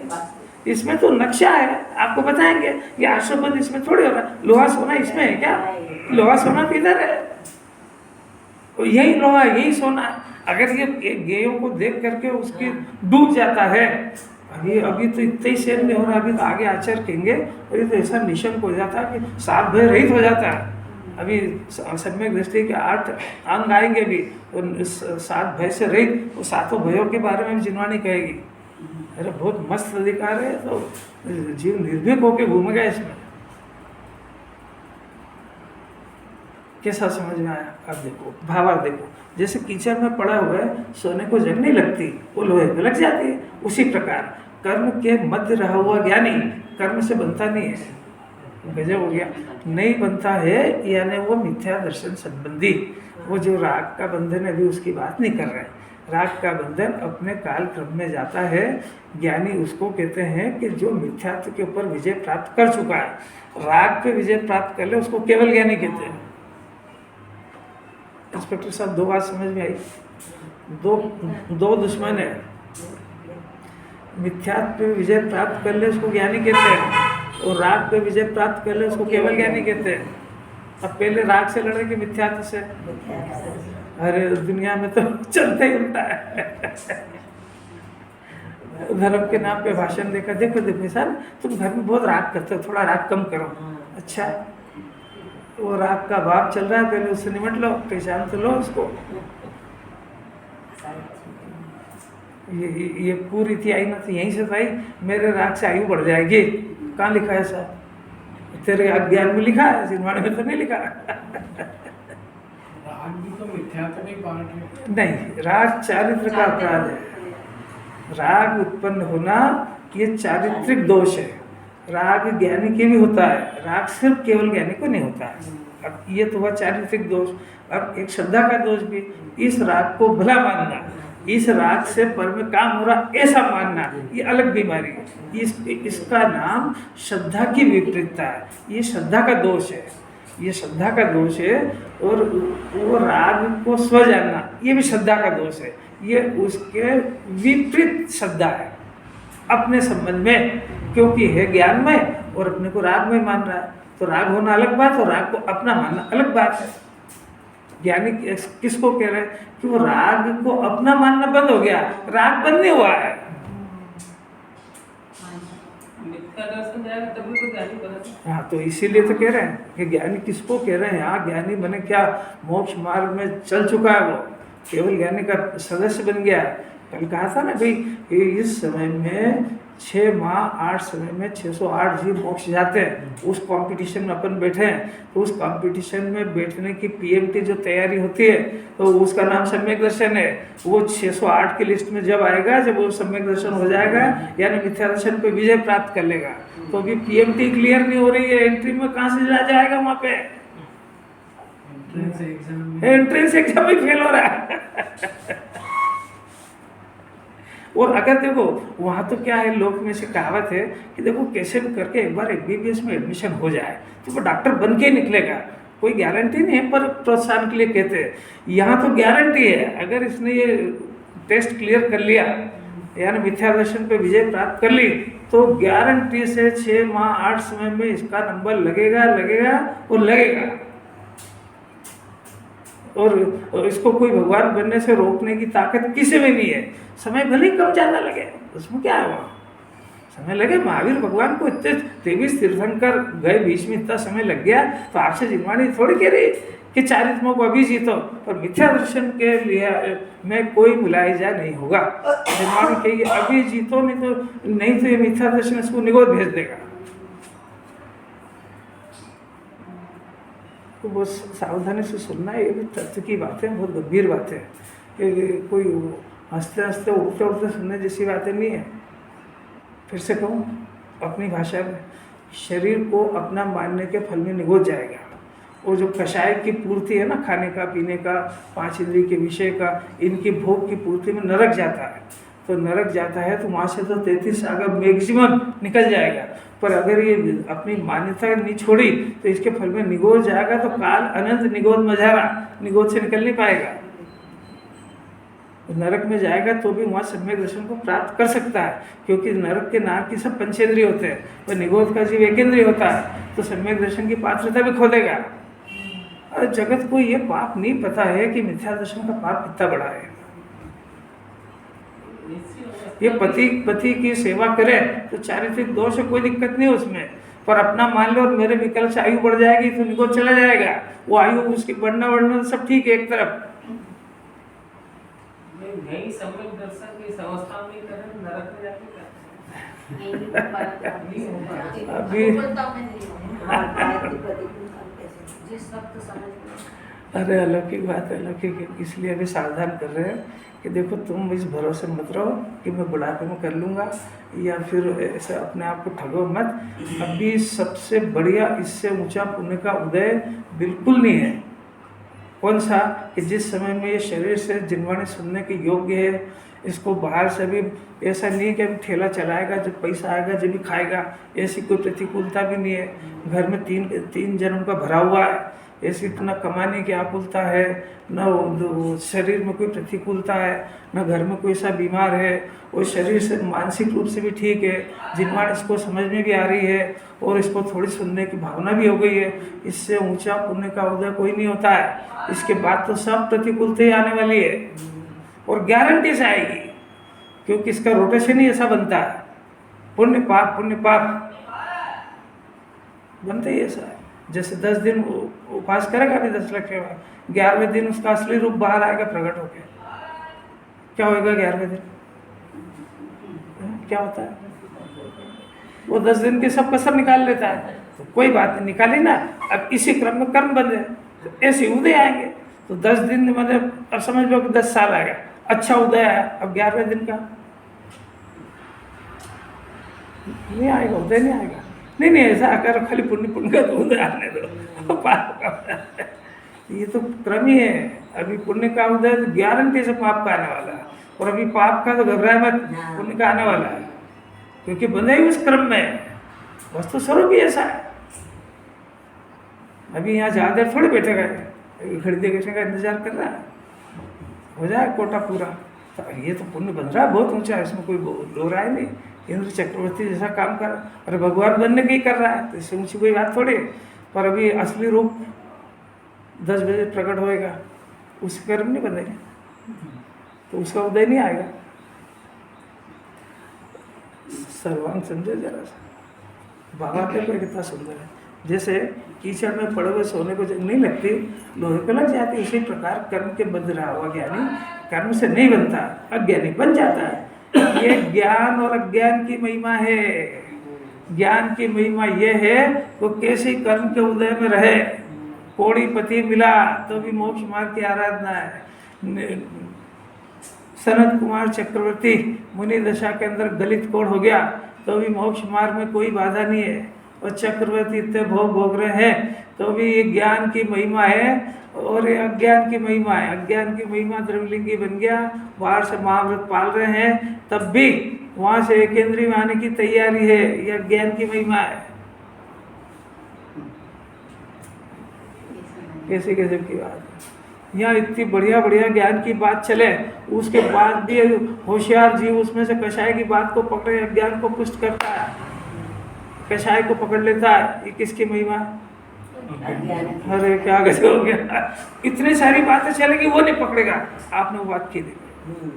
इसमें तो नक्शा है, आपको बताएंगे ये आश्रम बंद इसमें थोड़ी होगा। लोहा सोना इसमें है क्या? लोहा सोना तो इधर है, और यही लोहा यही सोना। अगर ये गेयों को देख करके उसकी डूब जाता है, अभी तो इतना ही शेर में हो रहा है, अभी तो आगे आचार्य कहेंगे, और ये तो ऐसा निशंक हो जाता है कि सात भय रहित हो जाता है। अभी सम्यक दृष्टि के 8 अंग आएंगे भी, और 7 भय से रहित, वो सातों भयों के बारे में जिनवाणी कहेगी। अरे बहुत मस्त अधिकार है, तो जीव निर्भीक होके घूमेगा इसमें। कैसा समझ में आया? आप देखो भावार्थ देखो, जैसे कीचड़ में पड़ा हुआ है, सोने को जंग नहीं लगती, वो लोहे पे लग जाती है। उसी प्रकार कर्म के मध्य रहा हुआ ज्ञानी कर्म से बनता नहीं है। गजब हो गया, नहीं बनता है, यानी वो मिथ्या दर्शन संबंधी। वो जो राग का बंधन है, अभी उसकी बात नहीं कर रहे हैं। राग का बंधन अपने काल क्रम में जाता है। ज्ञानी उसको कहते हैं कि जो मिथ्यात्व के ऊपर विजय प्राप्त कर चुका है, राग पे विजय प्राप्त कर ले, उसको केवल ज्ञानी कहते हैं। इंस्पेक्टर साहब, 2 बात समझ में आई? दो दुश्मन है। मिथ्यात्व पे विजय प्राप्त कर ले उसको ज्ञानी कहते हैं, और राग पे विजय प्राप्त कर ले उसको केवल ज्ञानी कहते हैं। अब पहले राग से लड़े कि मिथ्यात्व से? अरे दुनिया में तो चलते ही उल्टा है। धर्म के नाम पे भाषण देखा, देखो सर तुम घर में बहुत राग करते हो, थोड़ा राग कम करो। अच्छा, वो राग का भाव चल रहा है, पहले उससे निमट लो, पहचान तो लो उसको। ये पूरी थी आई ना, तो यहीं से भाई मेरे राग से आयु बढ़ जाएगी। कहाँ लिखा है साहब? तेरे अज्ञान में लिखा है, जिनवाणी में तो नहीं लिखा। राग भी तो मिथ्यात्व का पार्ट है। नहीं, राग चारित्र का अपराध है। राग उत्पन्न होना ये चारित्रिक दोष है। राग ज्ञानी के भी होता है, राग सिर्फ केवल ज्ञानी को नहीं होता है। अब ये तो हुआ चारित्रिक दोष। अब एक श्रद्धा का दोष भी, इस राग को भला मानना, इस राग से पर में काम हो रहा ऐसा मानना, ये अलग बीमारी है। इसका नाम श्रद्धा की विपरीतता है। ये श्रद्धा का दोष है, ये श्रद्धा का दोष है। और वो राग को स्व जानना, ये भी श्रद्धा का दोष है। ये उसके विपरीत श्रद्धा है अपने संबंध में, क्योंकि है ज्ञान में और अपने को राग में मान रहा है। तो राग होना अलग बात और राग को अपना मानना अलग बात है। ज्ञानी किसको कह रहे हैं कि वो राग को अपना मानना बंद हो गया, राग बंद नहीं हुआ है। हाँ, तो इसीलिए तो कह रहे हैं कि ज्ञानी किसको कह रहे हैं। हाँ, ज्ञानी बने क्या, मोक्ष मार्ग में चल चुका है, वो केवल ज्ञानी का सदस्य बन गया है। कल कहा था ना भाई, इस समय में 6 माह 8 समय में 608 जीव मोक्ष जाते हैं। उस कंपटीशन में अपन बैठे हैं, तो उस कंपटीशन में बैठने की पीएमटी जो तैयारी होती है तो उसका नाम सम्यक दर्शन है। वो 608 की लिस्ट में जब आएगा, जब वो सम्यक दर्शन हो जाएगा यानी मिथ्या दर्शन पे विजय प्राप्त कर लेगा, तो अभी पीएमटी क्लियर नहीं हो रही है, एंट्री में कहाँ से जाएगा वहाँ पे? एंट्रेंस एग्जाम भी फेल हो रहा है। और अगर देखो वहाँ तो क्या है, लोक में से कहावत है कि देखो कैसे भी करके एक बार एमबीबीएस में एडमिशन हो जाए तो वो डॉक्टर बन के ही निकलेगा। कोई गारंटी नहीं है, पर प्रोत्साहन के लिए कहते हैं। यहाँ तो गारंटी है, अगर इसने ये टेस्ट क्लियर कर लिया यानी मिथ्या दर्शन पे विजय प्राप्त कर ली, तो गारंटी से 6 माह 8 समय में इसका नंबर लगेगा और लगेगा। और इसको कोई भगवान बनने से रोकने की ताकत किसी में नहीं है। समय भले ही कम ज़्यादा लगे, उसमें क्या है, वहाँ समय लगे। महावीर भगवान को इतने 23 तीर्थंकर गए, बीच में इतना समय लग गया, तो आपसे जिनवाणी थोड़ी कह रही कि चारित्मों को अभी जीतो, पर मिथ्या दर्शन के लिए में कोई मुलायजा नहीं होगा। जिनवाणी कहिए अभी जीतो, नहीं तो ये मिथ्या दर्शन इसको निगोद भेज देगा। तो बहुत सावधानी से सुनना है, ये भी तथ्य की बातें, बहुत गंभीर बातें हैं। कोई हंसते हंसते उड़ते सुनने जैसी बातें नहीं है। फिर से कहूँ अपनी भाषा में, शरीर को अपना मानने के फल में निगोद जाएगा। और जो कषाय की पूर्ति है ना, खाने का पीने का, 5 इंद्रिय के विषय का, इनकी भोग की पूर्ति में नरक जाता है। तो नरक जाता है तो वहाँ से तो 33 अगर मैक्सिमम निकल जाएगा। पर अगर ये अपनी मान्यता नहीं छोड़ी तो इसके फल में निगोद जाएगा, तो काल अनंत निगोद मझारा, निगोद से निकल नहीं पाएगा। नरक में जाएगा तो भी वहाँ सम्यक दर्शन को प्राप्त कर सकता है, क्योंकि नरक के नाम की सब पंचेंद्रिय होते हैं, पर निगोद का जीव एकेंद्रिय होता है, तो सम्यक दर्शन की पात्रता भी खो देगा। और जगत को ये पाप नहीं पता है कि मिथ्या दर्शन का पाप कितना बड़ा है। ये पति की सेवा करे तो चारित्रिक दोष है, कोई दिक्कत नहीं उसमें, पर अपना मान लो और मेरे विकल्प से आयु बढ़ जाएगी तो निगोद चला जाएगा। वो आयु उसकी बढ़ना सब ठीक है एक तरफ। यही सम्यक दर्शन की अवस्था में करें, नरक में जाके अभी अरे अलौकिक बात है, अलौकिक है, इसलिए अभी सावधान कर रहे हैं कि देखो तुम इस भरोसे मत रहो कि मैं बुढ़ापे में कर लूँगा, या फिर ऐसे अपने आप को ठगो मत। अभी सबसे बढ़िया, इससे ऊंचा पुण्य का उदय बिल्कुल नहीं है। कौन सा? कि जिस समय में ये शरीर से जिनवाणी सुनने के योग्य है, इसको बाहर से भी ऐसा नहीं कि अभी ठेला चलाएगा, जब पैसा आएगा जब भी खाएगा, ऐसी कोई प्रतिकूलता भी नहीं है। घर में तीन जन्म का भरा हुआ है, ऐसी न कमाने की आकुलता है, न शरीर में कोई प्रतिकूलता है, न घर में कोई ऐसा बीमार है, और शरीर से मानसिक रूप से भी ठीक है। जिनवाणी इसको समझ में भी आ रही है और इसको थोड़ी सुनने की भावना भी हो गई है। इससे ऊंचा पुण्य का उदय कोई नहीं होता है। इसके बाद तो सब प्रतिकूलता ही आने वाली है और गारंटी से आएगी, क्योंकि इसका रोटेशन ही ऐसा बनता है। पुण्य पाप बनते ही ऐसा है। जैसे 10 दिन उपवास करेगा अभी 10 लाख के बाद, 11वें दिन उसका असली रूप बाहर आएगा प्रकट होकर। क्या होगा 11वें दिन? क्या होता है? वो 10 दिन के सब कसर निकाल लेता है। तो कोई बात नहीं, निकाली ना। अब इसी क्रम में कर्म बन जाए तो ऐसे उदय आएंगे। तो 10 दिन मतलब अब समझ लो कि 10 साल आएगा, अच्छा उदय है। अब 11वें दिन का नहीं आएगा, उदय नहीं आएगा। नहीं ऐसा आकर खाली पुण्य का तो उदय आने दो, पाप का ये तो क्रम ही है। अभी पुण्य का उदय तो गारंटी से पाप का आने वाला है, और अभी पाप का तो घबराए मत, पुण्य का आने वाला है, क्योंकि बंधे ही उस क्रम में। वस्तु स्वरूप ही ऐसा है। अभी यहाँ ज़्यादा देर थोड़ी बैठेगा, खरीदे कैसे का इंतजार कर रहा है, हो जाए कोटा पूरा। तो ये तो पुण्य बन रहा है, बहुत ऊंचा है, इसमें कोई दो राय नहीं। इंद्र चक्रवर्ती जैसा काम कर, अरे भगवान बनने के ही कर रहा है, तो इससे ऊँची कोई बात थोड़ी। पर अभी असली रूप 10 बजे प्रकट होएगा, उसके कर्म नहीं बनेगा, तो उसका उदय नहीं आएगा। सर्वांग समझे जरा सा, बाबा के कोई कितना सुंदर है। जैसे कीचड़ में पड़े हुए सोने को जंग नहीं लगती, लोहे को लग जाती, उसी प्रकार कर्म के बंध रहा हुआ ज्ञानी कर्म से नहीं बनता, अज्ञानी बन जाता है। ये ज्ञान और अज्ञान की महिमा है। ज्ञान की महिमा ये है वो कैसे कर्म के उदय में रहे, कोड़ीपति मिला तो भी मोक्ष मार्ग की आराधना है। सनत कुमार चक्रवर्ती मुनि दशा के अंदर गलित कोड़ हो गया तो भी मोक्ष मार्ग में कोई बाधा नहीं है। और चक्रवर्ती इतने भोग भोग रहे हैं तो भी ये ज्ञान की महिमा है और ये अज्ञान की महिमा है। अज्ञान की महिमा द्रवलिंगी बन गया, बाहर से महाव्रत पाल रहे हैं, तब भी वहाँ से केंद्रीय में आने की तैयारी है। ये अज्ञान की महिमा है। कैसे गजब की बात है। यहाँ इतनी बढ़िया बढ़िया ज्ञान की बात चले, उसके बाद भी होशियार जीव उसमें से कषाय की बात को पकड़े, अज्ञान को पुष्ट करता है, कषाय को पकड़ लेता है। ये किसकी महिमा? अरे क्या गजब हो गया। इतनी सारी बातें चलेगी वो नहीं पकड़ेगा, आपने वो बात की देखी।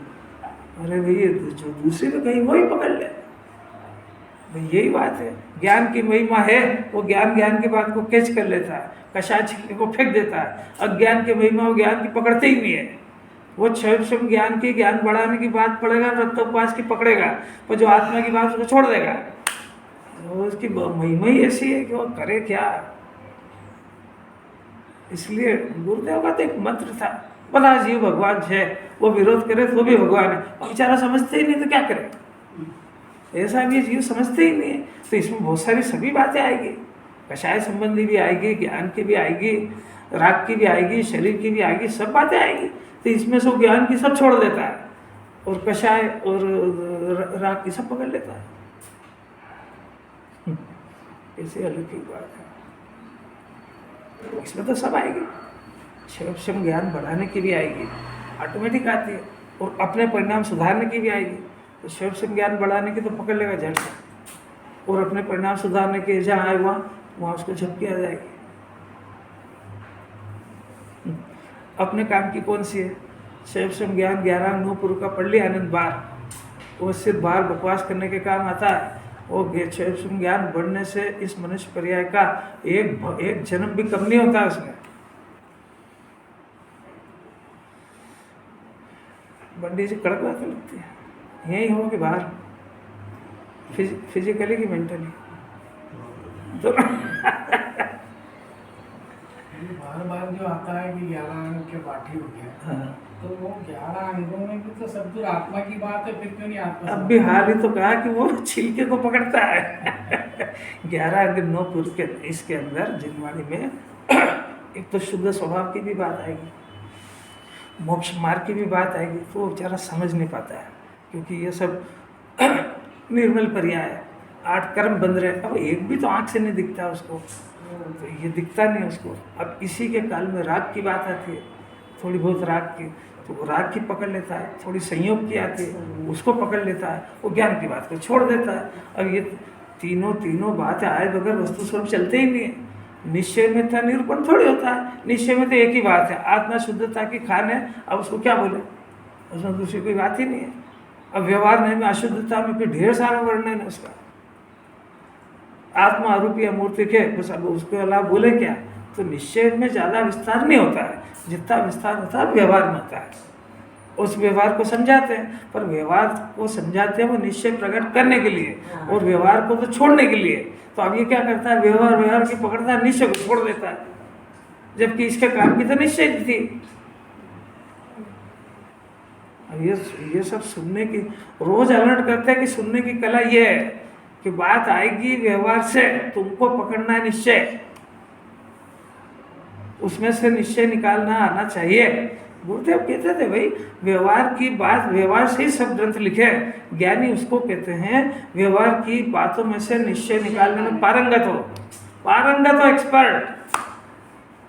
अरे भैया जो दूसरे में कहीं वही पकड़ ले भाई, यही बात है। ज्ञान की महिमा है वो ज्ञान की बात को कैच कर लेता है, कषाय छिलके को फेंक देता है। अज्ञान की महिमा वो ज्ञान की पकड़ते ही नहीं है। वो क्षण ज्ञान की, ज्ञान बढ़ाने की बात पड़ेगा, व्रतोपवास की पकड़ेगा, पर जो आत्मा की बात उसको छोड़ देगा। वो उसकी महिमा ही ऐसी है कि वो करे क्या। इसलिए गुरुदेव का तो एक मंत्र था, बड़ा जीव भगवान है, वो विरोध करे तो भी भगवान है। और बेचारा समझते ही नहीं तो क्या करे, ऐसा भी जीव समझते ही नहीं है। तो इसमें बहुत सारी सभी बातें आएगी, कषाय संबंधी भी आएगी, ज्ञान की भी आएगी, राग की भी आएगी, शरीर की भी आएगी, सब बातें आएगी। तो इसमें से ज्ञान की सब छोड़ देता है और कषाय और राग की सब पकड़ लेता है। ऐसे अलौकिक बात है। इसमें तो सब आएगी, क्षम ज्ञान बढ़ाने की भी आएगी, ऑटोमेटिक आती है, और अपने परिणाम सुधारने की भी आएगी। तो क्षम ज्ञान बढ़ाने की तो पकड़ लेगा झट से, और अपने परिणाम सुधारने के जहाँ आए वहाँ उसको झपकी आ जाएगी। अपने काम की कौन सी है? क्षम ज्ञान 11 9 पूर्व का पढ़ लिया आनंद बार, वो सिर्फ बार बकवास करने के काम आता है। वो क्षम ज्ञान बढ़ने से इस मनुष्य पर्याय का एक जन्म भी कम नहीं होता उसमें। बंडी से कड़क बात लगती है, यही हो कि बाहर फिजिकली कि मेंटली तो बार बार जो आता है कि 11 अंग के पाठी हो गया, हाँ। तो वो 11 अंगों में भी तो सब कुछ आत्मा की बात है, फिर क्यों नहीं आत्मा? अब भी हाल ही तो कहा कि वो छिलके को पकड़ता है। 11 अंग 9 पूर्व के इसके अंदर जिनवाणी में एक तो शुद्ध स्वभाव की भी बात आएगी, मोक्ष मार्ग की भी बात आएगी। तो वो बेचारा समझ नहीं पाता है, क्योंकि ये सब निर्मल पर्याय है। 8 कर्म बंद रहे, अब एक भी तो आँख से नहीं दिखता उसको, तो ये दिखता नहीं उसको। अब इसी के काल में राग की बात आती है, थोड़ी बहुत राग की, तो वो राग की पकड़ लेता है, थोड़ी संयोग की आती है उसको पकड़ लेता है, वो ज्ञान की बात को छोड़ देता है। अब ये तीनों बातें आए बगैर वस्तु स्वरूप चलते ही नहीं है। निश्चय में था निरूपण थोड़ी होता है, निश्चय में तो एक ही बात है, आत्मा शुद्धता की खान है। अब उसको क्या बोले, उसमें दूसरी कोई बात ही नहीं है। अब व्यवहार नहीं में अशुद्धता में फिर ढेर सारा वर्णन है उसका। आत्मा आरूपी अमूर्ति के बस, अब उसके अलावा बोले क्या? तो निश्चय में ज़्यादा विस्तार नहीं होता है, जितना विस्तार होता है व्यवहार में होता है। उस व्यवहार को समझाते हैं, पर व्यवहार को समझाते हैं वो निश्चय प्रकट करने के लिए, और व्यवहार को तो छोड़ने के लिए। तो अब ये क्या करता है, व्यवहार की पकड़ता है, निश्चय को छोड़ देता है, जबकि इसके काम की तो निश्चय थी। ये सब सुनने की रोज अलर्ट करते हैं कि सुनने की कला ये है कि बात आएगी व्यवहार से, तुमको पकड़ना है निश्चय, उसमें से निश्चय निकालना आना चाहिए। गुरुदेव कहते थे भाई व्यवहार की बात, व्यवहार से ही सब ग्रंथ लिखे। ज्ञानी उसको कहते हैं व्यवहार की बातों में से निश्चय निकालने में पारंगत हो, एक्सपर्ट।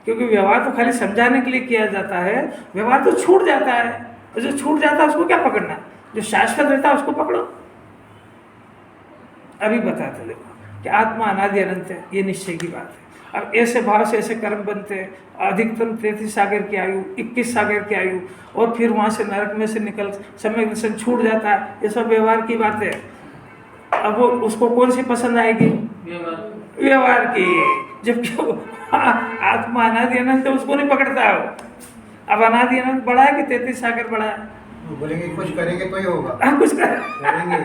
क्योंकि व्यवहार तो खाली समझाने के लिए किया जाता है, व्यवहार तो छूट जाता है, और जो छूट जाता है उसको क्या पकड़ना, जो शाश्वत रहता है उसको पकड़ो। अभी बताते देखो कि आत्मा अनादि अनंत है, ये निश्चय की बात है। अब ऐसे भाव से ऐसे कर्म बनते हैं, अधिकतम 33 सागर की आयु, 21 सागर की आयु, और फिर वहाँ से नरक में से निकल समय दर्शन छूट जाता है। ये सब व्यवहार की बातें है। अब वो उसको कौन सी पसंद आएगी? व्यवहार की। जबकि आत्मा अनादि अनंत है, उसको नहीं पकड़ता है वो। अब अनादि अनंत बड़ा है कि 33 सागर बड़ा है? वो बोलेंगे कुछ करेंगे तो ही होगा। हाँ कुछ कर करेंगे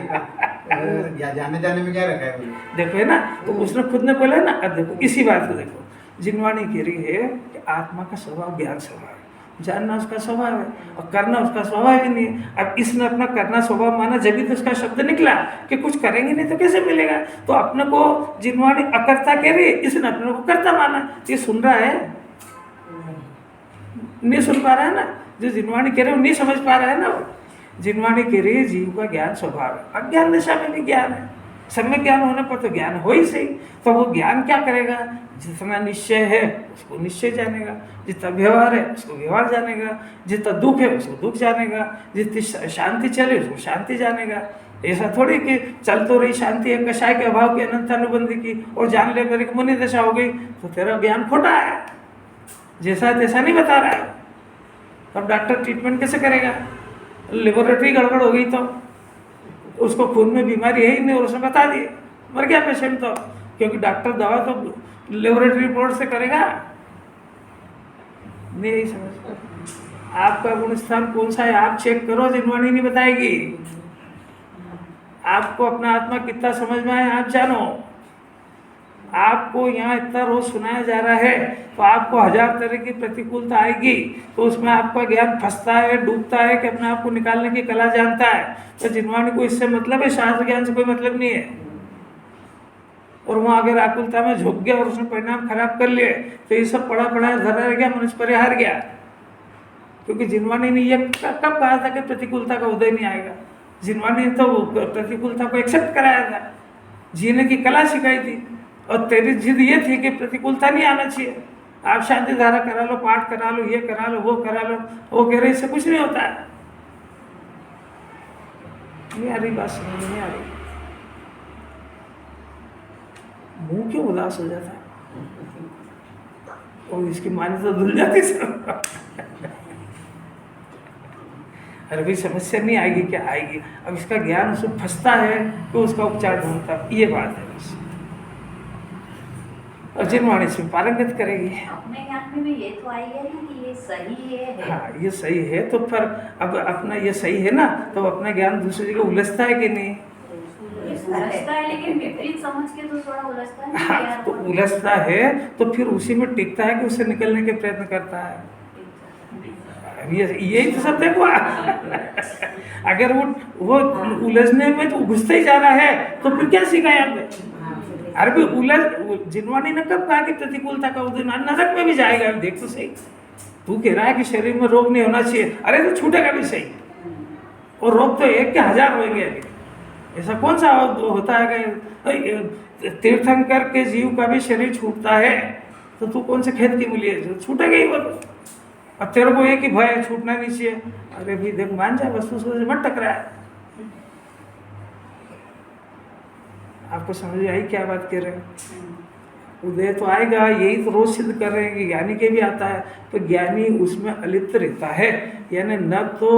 जाने जाने में क्या रखा है बोले। देखो है ना, तो उसने खुद ने बोला ना। अब देखो इसी बात को देखो, जिनवाणी कह रही है कि आत्मा का स्वभाव ज्ञान स्वभाव है, जानना उसका स्वभाव है और करना उसका स्वभाव ही नहीं है। अब इसने अपना करना स्वभाव माना, जब भी तो उसका शब्द निकला कि कुछ करेंगे नहीं तो कैसे मिलेगा। तो अपने को जिनवाणी अकर्ता कह रही है, इसने अपने को कर्ता माना। ये सुन रहा है? नहीं सुन पा रहा है ना। जो जिनवाणी कह रहे हो नहीं समझ पा रहा है ना। वो जिनवाणी कह रही है जीव का ज्ञान स्वभाव है, अज्ञान दशा में भी ज्ञान है। सम्यक ज्ञान होने पर तो ज्ञान हो ही सही। तो वो ज्ञान क्या करेगा? जितना निश्चय है उसको निश्चय जानेगा, जितना व्यवहार है उसको व्यवहार जानेगा, जितना दुख है उसको दुख जानेगा, जितनी शांति चले उसको शांति जानेगा। ऐसा थोड़ी कि चल तो रही शांति है कषाय के अभाव की अनंत अनुबंधी की, और जान ले मेरी मुनि दशा हो गई तो तेरा ज्ञान खोटा है, जैसा तैसा नहीं बता रहा है। अब डॉक्टर ट्रीटमेंट कैसे करेगा? लेबोरेटरी गड़बड़ हो गई तो उसको खून में बीमारी है ही नहीं और उसने बता दिए, मर गया पेशेंट। तो क्योंकि डॉक्टर दवा तो लेबोरेटरी रिपोर्ट से करेगा नहीं समझ। आपका गुण स्थान कौन सा है आप चेक करो, जिनवाणी नहीं बताएगी। आपको अपना आत्मा कितना समझ में आया आप जानो। आपको यहाँ इतना रोज सुनाया जा रहा है तो आपको 1000 तरह की प्रतिकूलता आएगी, तो उसमें आपका ज्ञान फंसता है, डूबता है कि अपने आप को निकालने की कला जानता है। तो जिनवाणी को इससे मतलब है, शास्त्र ज्ञान से कोई मतलब नहीं है। और वहाँ अगर आकुलता में झुक गया और उसने परिणाम खराब कर लिए तो ये सब पड़ा पड़ा धरा रह गया, मनुष्य पर हार गया। क्योंकि जिनवाणी ने यह कब कहा था कि प्रतिकूलता का उदय नहीं आएगा? जिनवाणी ने तो प्रतिकूलता को एक्सेप्ट कराया था, जीने की कला सिखाई थी। और तेरी जिद ये थी कि प्रतिकूलता नहीं आना चाहिए, आप शांति धारा करा लो, पाठ करा लो, ये करा लो, वो करा लो। वो कह रहे इससे कुछ नहीं होता है। नहीं आ रही बात, समझ में नहीं आ रही। मुंह क्यों उदास हो जाता है? और इसकी मानी तो धुल जाती सब। अरे भाई समस्या नहीं आएगी क्या? आएगी। अब इसका ज्ञान उसमें फंसता है तो उसका उपचार ढूंढता है, ये बात है बस। और जिनवाणी इसमें पारंगत करेगी। अपने ज्ञान में भी ये तो आई है ना कि ये सही है। हाँ ये सही है, तो फिर अब अपना ये सही है ना, तो अपना ज्ञान दूसरी जगह उलझता है कि नहीं? उलझता है, लेकिन विपरीत समझ के तो थोड़ा उलझता है। हाँ तो उलझता है तो फिर उसी में टिकता है कि उससे निकलने के प्रयत्न करता है। यही तो सब देखो। अगर वो उलझने में तो घुसता ही जा रहा है तो फिर क्या सीखा है आपने? अरे भी उलझ, जिनवाणी ने कब कहा कि प्रतिकूलता का उदय नरक में भी जाएगा? देख तो सही, तू कह रहा है कि शरीर में रोग नहीं होना चाहिए, अरे तो छूटेगा भी सही। और रोग तो 1 के 1000 होंगे। अभी ऐसा कौन सा होता है कि तीर्थंकर के जीव का भी शरीर छूटता है, तो तू कौन से खेत की मूली है जो छूटेगा ही? वो अब तेरे को एक ही भय है, छूटना नहीं चाहिए। अरे भी देख मान जा, वस्तु से मत टकराए। आपको समझ में आई क्या बात कह रहे हैं? उदय तो आएगा, यही तो रोज सिद्ध कर रहे हैं कि ज्ञानी के भी आता है। तो ज्ञानी उसमें अलिप्त रहता है, यानी न तो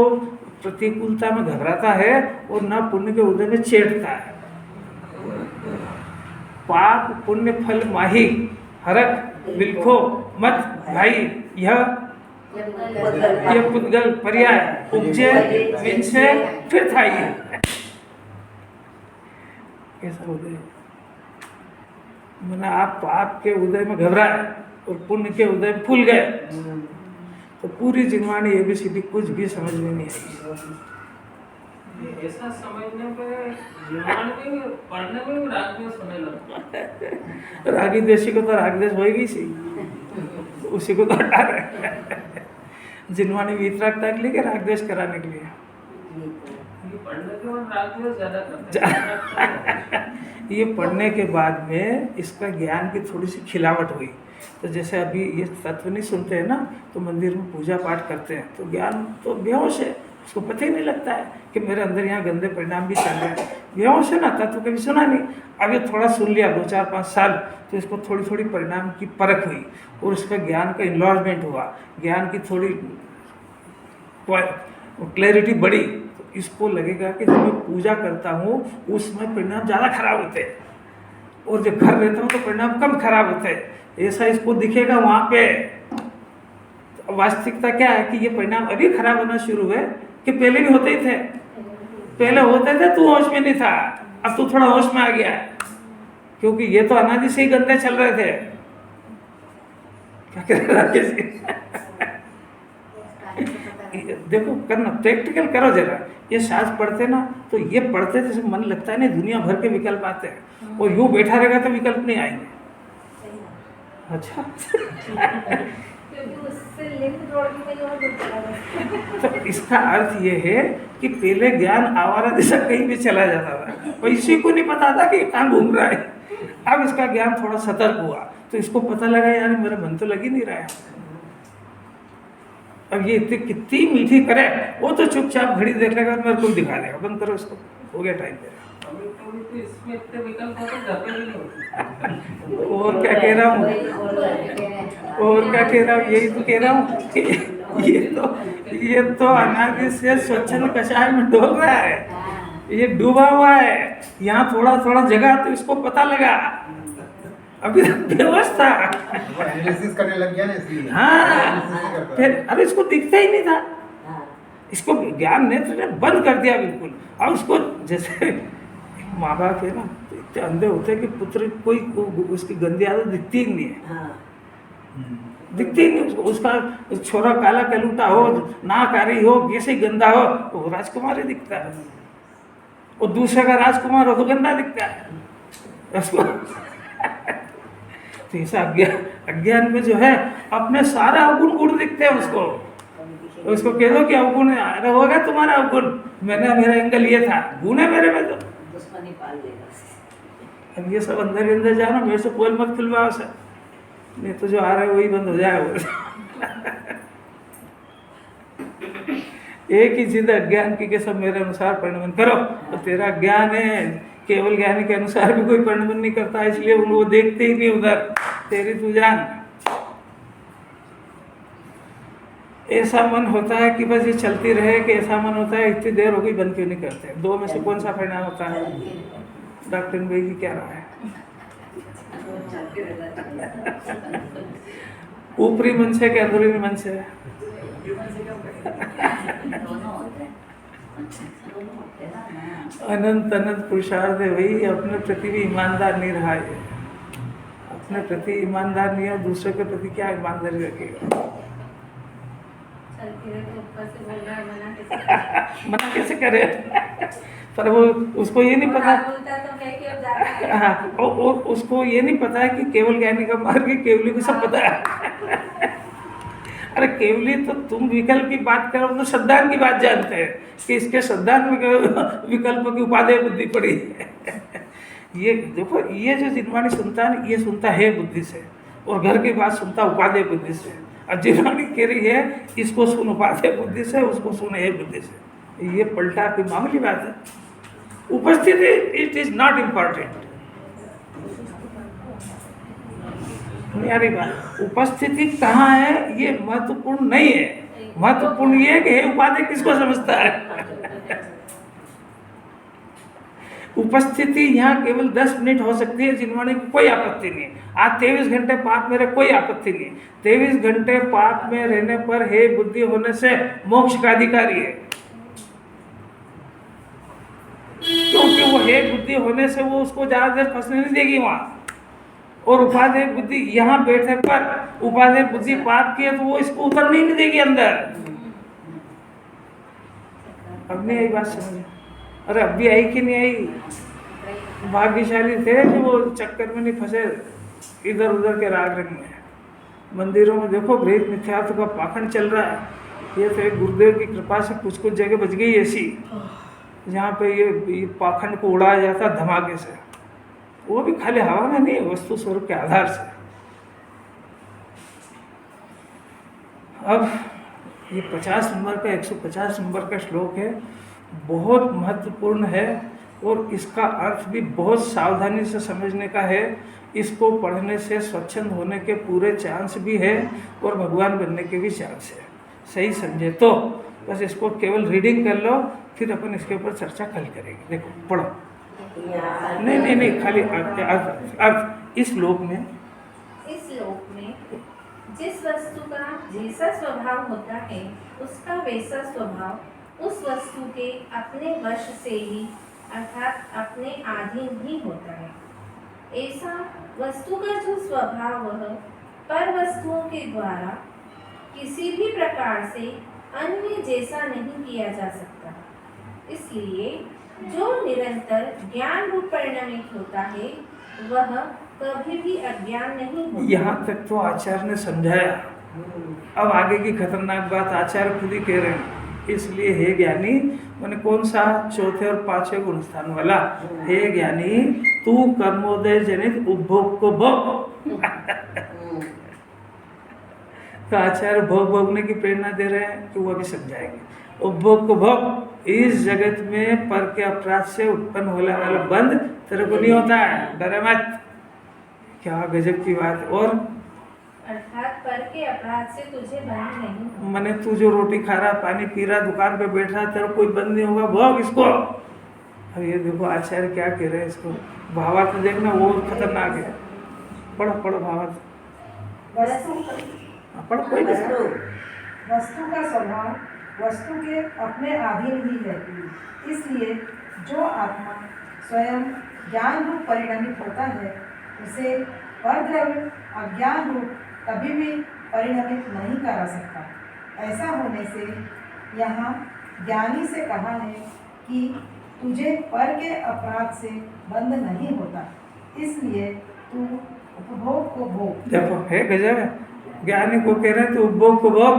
प्रतिकूलता में घबराता है और न पुण्य के उदय में चेटता है। पाप पुण्य फल माही हरक बिलखो मत भाई, यह पुद्गल पर्याय उपजे विंसे फिर था। ये कैसा उदय? मैंने आप पाप के उदय में घबराए और पुण्य के उदय में फूल गए, तो पूरी जिनवाणी ABCD कुछ भी समझ में नहीं आई। ऐसा समझने पे जीवन में पढ़ने में भी राग द्वेष होने लगता। रागी द्वेषी को तो राग द्वेष होएगी सही, तो उसी को तो हटा रहे। जिनवाणी वितरागता के लिए राग द्वेष कराने के लिए। पढ़ने के बाद राग द्वेष ज्यादा करते हैं। ये पढ़ने के बाद में इसका ज्ञान की थोड़ी सी खिलावट हुई। तो जैसे अभी ये तत्व नहीं सुनते हैं ना, तो मंदिर में पूजा पाठ करते हैं तो ज्ञान तो बेहोश है, उसको पता ही नहीं लगता है कि मेरे अंदर यहाँ गंदे परिणाम भी चल रहे हैं। बेहोश है ना, तत्व कभी सुना नहीं। अब ये थोड़ा सुन लिया 2, 4, 5 साल, तो इसको थोड़ी थोड़ी परिणाम की परख हुई और इसका ज्ञान का इन्लॉर्जमेंट हुआ, ज्ञान की थोड़ी क्लैरिटी बढ़ी। तो इसको लगेगा कि जब मैं पूजा करता हूँ उसमें परिणाम ज़्यादा खराब होते हैं और जब घर रहता हूँ तो परिणाम कम खराब होते हैं, ऐसा इसको दिखेगा वहाँ पे। वास्तविकता क्या है कि ये परिणाम अभी खराब होना शुरू हुए कि पहले भी होते ही थे, पहले होते थे, तू होश में नहीं था, अब तू थोड़ा होश में आ गया है, क्योंकि ये तो अनादि से ही गंदे चल रहे थे। क्या कह राकेश जी? देखो करना, प्रैक्टिकल करो जरा। ये शास्त्र पढ़ते ना तो ये पढ़ते जैसे मन लगता है ना, दुनिया भर के विकल्प आते हैं, और यूं बैठा रहेगा तो विकल्प नहीं आएंगे। अच्छा क्योंकि उससे लिंक जोड़ के कहीं और जुड़ जाएगा। तो इसका अर्थ ये है कि पहले ज्ञान आवारा दिशा कहीं भी चला जाता था और इसी को नहीं पता था कि कहाँ घूम रहा है। अब इसका ज्ञान थोड़ा सतर्क हुआ तो इसको पता लगा यार मेरा मन तो लग ही नहीं रहा है। अब ये इतनी कितनी मीठी करे, वो तो चुपचाप घड़ी देख लेगा, मेरे को दिखा देगा, बंद करो इसको, हो गया टाइम पे। कभी तो इसमें इतने विकल्प होते घर पे भी नहीं होते। और क्या कह रहा हूँ, और क्या कह रहा हूँ, यही तो कह रहा हूँ कि ये तो अनादि से स्वच्छंद कषाय में डूब रहा है, ये डूबा हुआ है। यहाँ थोड़ा थोड़ा जगह तो इसको पता लगा, अभी व्यवस्था एनालिसिस करने लग गया ना इसलिए। हाँ एनालिसिस ही करता है। फिर अरे इसको दिखता ही नहीं था, इसको ज्ञान नेत्र ने बंद कर दिया बिल्कुल। अब उसको जैसे माँ बाप है ना, तो इतने अंधे होते हैं कि पुत्र कोई उसकी गंदी आदत दिखती ही नहीं है, दिखती ही नहीं उसको। उसका छोरा काला कलूटा हो, नाक आ रही हो, कैसे गंदा हो, वो राजकुमार ही दिखता है, और दूसरे का राजकुमार हो तो गंदा दिखता है उसको। तो ऐसा अज्ञान में जो है अपने सारे अवगुण गुण दिखते हैं उसको। तो उसको कह दो कि अवगुण है, अरे होगा तुम्हारा अवगुण, मेरा एंगल ये था, गुण है मेरे में तो दुश्मनी पाल लेगा। अब ये सब अंदर ही अंदर जाना, मेरे से पोल मत खुलवाओ सर, नहीं तो जो आ रहा है वही बंद हो जाएगा। एक ही चीज अज्ञान की कि सब मेरे अनुसार परिणमन करो, तो तेरा ज्ञान है केवल ज्ञानी के अनुसार भी कोई परिणमन नहीं करता, इसलिए वो देखते ही नहीं उधर, तेरी तू जान। ऐसा मन होता है कि बस ये चलती रहे, कि ऐसा मन होता है इतनी देर हो गई बंद क्यों नहीं करते। दो में से कौन सा परिणाम होता है? डॉक्टर भाई की क्या राय है? ऊपरी मन से कि अंदरूनी मन से? अनंत अनंत पुरुषार्थ है भाई, अपने प्रति भी ईमानदार नहीं रहा है, अपने प्रति ईमानदार नहीं है, दूसरे के प्रति क्या ईमानदारी रखेगा? मना कैसे करे? पर वो उसको ये नहीं पता, हाँ, और उसको ये नहीं पता है कि केवल ज्ञानी का मार्ग है, केवली को सब पता है। अरे केवली तो तुम विकल्प की बात करो तो श्रद्धान की बात जानते हैं कि इसके श्रद्धान में विकल्प की उपादेय बुद्धि पड़ी है। ये देखो, ये जो जिनवाणी सुनता है ये सुनता है बुद्धि से, और घर की बात सुनता उपादेय बुद्धि से। और जिनवाणी कह रही है इसको सुन उपादेय बुद्धि से, उसको सुन है बुद्धि से। ये पलटा की मामूली बात है। उपस्थिति इट इज नॉट इम्पॉर्टेंट, यारी बात, उपस्थिति कहाँ है ये महत्वपूर्ण नहीं है। महत्वपूर्ण ये कि उपाधि किसको समझता है। उपस्थिति यहाँ केवल 10 मिनट हो सकती है, जिनवाणी को कोई आपत्ति नहीं। आज 23 घंटे पाप में रहे, कोई आपत्ति नहीं। 23 घंटे पाप में रहने पर हे बुद्धि होने से मोक्ष का अधिकारी है, क्योंकि वो हे बुद्धि होने से वो उसको ज्यादा देर फंसने नहीं देगी वहां। और उपादेय बुद्धि यहाँ बैठे पर उपादेय बुद्धि पाप की है तो वो इसको उतरने नहीं देगी अंदर। अब नहीं आई बात समझ? अरे अब भी आई कि नहीं आई? भाग्यशाली थे जो वो चक्कर में नहीं फंसे इधर उधर के राग रंग में। मंदिरों में देखो गृहित मिथ्यात्व का पाखंड चल रहा है। ये तो एक गुरुदेव की कृपा से कुछ कुछ जगह बच गई ऐसी जहाँ पे ये पाखंड को उड़ाया जाता धमाके से, वो भी खाली हवा में नहीं, वस्तु स्वरूप के आधार से। अब ये 50 नंबर का 150 नंबर का श्लोक है, बहुत महत्वपूर्ण है और इसका अर्थ भी बहुत सावधानी से समझने का है। इसको पढ़ने से स्वच्छंद होने के पूरे चांस भी है और भगवान बनने के भी चांस है, सही समझे तो। बस इसको केवल रीडिंग कर लो, फिर अपन इसके ऊपर चर्चा कल करेंगे। देखो पढ़ो, नहीं खाली अर्थ इस श्लोक में जिस वस्तु का जैसा स्वभाव होता है उसका वैसा स्वभाव उस वस्तु के अपने वश से ही अर्थात अपने अधीन ही होता है। ऐसा वस्तु का जो स्वभाव वह पर वस्तुओं के द्वारा किसी भी प्रकार से अन्य जैसा नहीं किया जा सकता। इसलिए जो निरंतर ज्ञान रूप परिणमित होता है वह कभी भी अज्ञान नहीं होता। यहाँ तक तो आचार्य ने समझाया। अब आगे की खतरनाक बात आचार्य खुद ही कह रहे हैं। इसलिए हे ज्ञानी, मैंने कौन सा चौथे और पांचवें गुण स्थान वाला, हे ज्ञानी तू कर्मोदय जनित उपभोग को भोग। तो आचार्य भोग भोगने की प्रेरणा दे रहे हैं कि वो अभी समझाएंगे। उपभोग को भोग, इस जगत में पर के अपराध से उत्पन्न होने वाला बंध तेरे को नहीं होता है, डरे मत। क्या गजब की बात। और अर्थात पर के अपराध से तुझे बंध नहीं। मैंने तू जो रोटी खा रहा, पानी पी रहा, दुकान पे बैठ रहा, तेरा कोई बंद नहीं होगा, भोग इसको। अब ये देखो आचार्य क्या कह रहे हैं इसको। भावार्थ देखना वो खतरनाक है। पढ़ो पढ़ो भावार्थ, पढ़ो कोई नहीं। वस्तु का स्वभाव वस्तु के अपने अधीन ही है। इसलिए जो आत्मा स्वयं ज्ञान रूप परिणमित होता है उसे परद्रव्य अज्ञान रूप कभी भी परिणमित नहीं करा सकता। ऐसा होने से यहाँ ज्ञानी से कहा है कि तुझे पर के अपराध से बंध नहीं होता, इसलिए तू उपभोग को भोग। देखो है गजब है। ज्ञानी को कह रहे हैं तो उपभोग को भोग।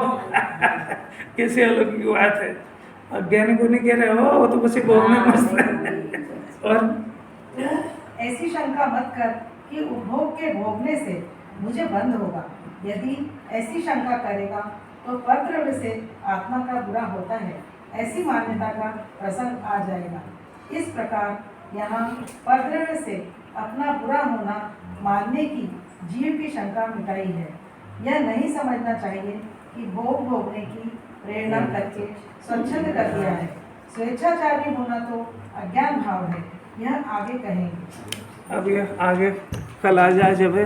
कैसे अलौकिक बात है। अज्ञानी को नहीं कह रहे हो, वो तो बस भोगने मस्त है। और तू ऐसी शंका मत कर कि उपभोग के भोगने से मुझे बंध होगा। यदि ऐसी शंका करेगा तो परद्रव्य से आत्मा का बुरा होता है, ऐसी मान्यता का प्रसंग आ जाएगा। इस प्रकार यहाँ परद्रव्य से अपना बुरा होना मानने की जीव की शंका मिटाई है। यह नहीं समझना चाहिए कि भोग भोगने की प्रेरणा करके स्वच्छंद कर दिया है। स्वेच्छाचारी होना तो अज्ञान भाव है। यह आगे कहेंगे। अब ये आगे कल आ जाए जब है